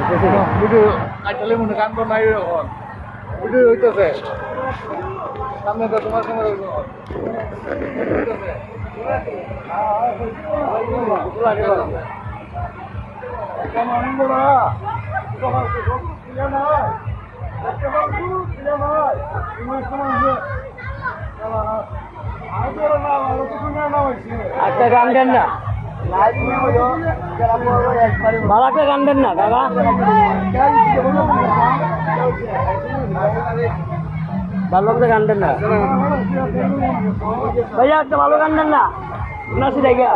video আইতালে মনে কান তো নাই এখন ভিডিও হইতেছে সামনে তো তোমার ক্যামেরা হইতেছে কেমন বড় তোমার কি না একটা গান দেন না ভালো একটা গান দেন না দাদা ভালো একটা গান দেন না ভাইয়া একটা ভালো গান দেন না নাচি দেখা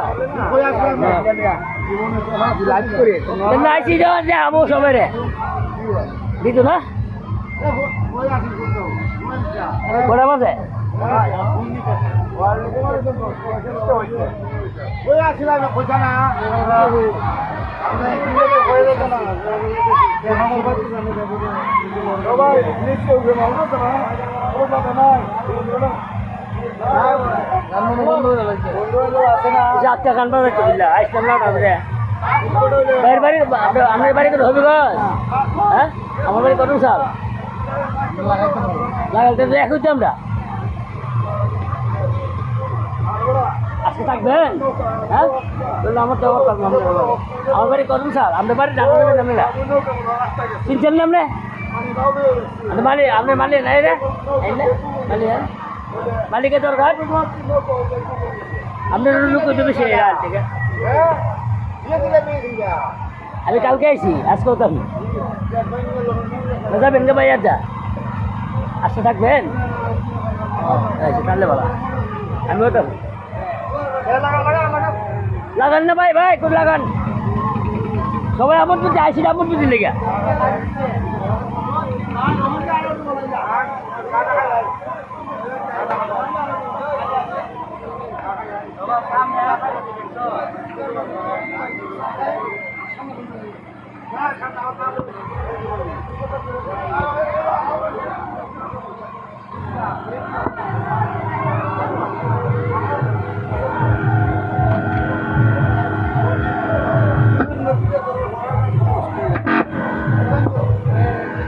নাচি যাবো সবাই রে দিত না কটা বাজে আটটা গান পাবে আসলাম না তারপরে বাইরের বাড়ি আমার বাড়ি তো হবিগঞ্জ হ্যাঁ আমার বাড়ি কত সাল লাগাইতে তো এক হইতে আমরা আজকে থাকবেন হ্যাঁ আমার তো আমার বাড়ি কত সাল আমাদের বাড়ি জানা যাবেন আপনারা চিনছেন না আপনি মালি আপনি মালি নাই রে মালি হ্যাঁ মালিকের দরকার আপনার লোক দেবে সে রাত থেকে আমি কালকে আইছি আজকে তো আমি যাবেন গে ভাই আচ্ছা আসতে থাকবেন তাহলে বলা আমিও তো লাগান না ভাই ভাই কোন লাগান সবাই আমার প্রতি আইসি আমার প্রতি লেগে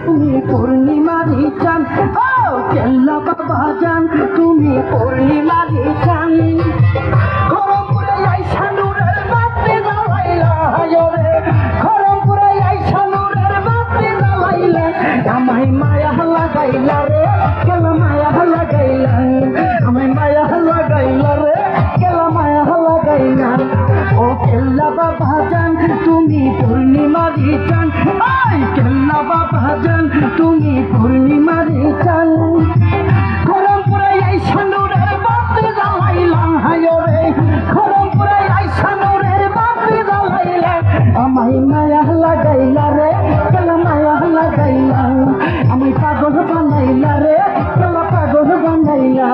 তুমি পূর্ণিমারি চান ও কেল্লা বাবা জান তুমি পূর্ণিমারি চান খরমপুরে আইসা নূরের বাতি জ্বালাইলা রে খরমপুরে আইসা নূরের বাতি জ্বালাইলা আমায় মায়া লাগাইলা রে কেলা মায়া লাগাইলা আমায় মায়া লাগাইলা রে কেলা মায়া লাগাইলা ও কেল্লা বাবা জান তুমি পূর্ণিমারি চান আই কেল্লা বাবা জান তুমি পূর্ণিমারি চান খরমপুরে আইসা নূরের বাতি জ্বালাইলা রে খরমপুরে আইসা নূরের বাতি জ্বালাইলা আমায় মায়া লাগাইলা রে কেলা মায়া লাগাইলা আমায় পাগল বানাইলা রে কেলা পাগল বানাইলা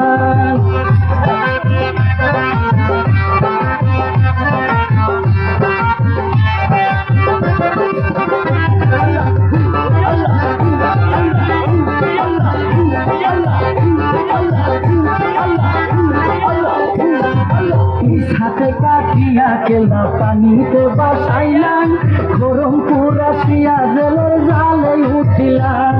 হাতে কাটিয়া কেলা পানিতে বাসাইলাম খরমপুর আসিয়া জেলের জালে উঠিলাম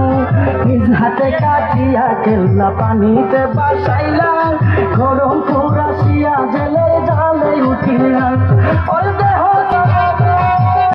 নিজ হাতে কাটিয়া কেলা পানিতে বাসাইলাম খরমপুর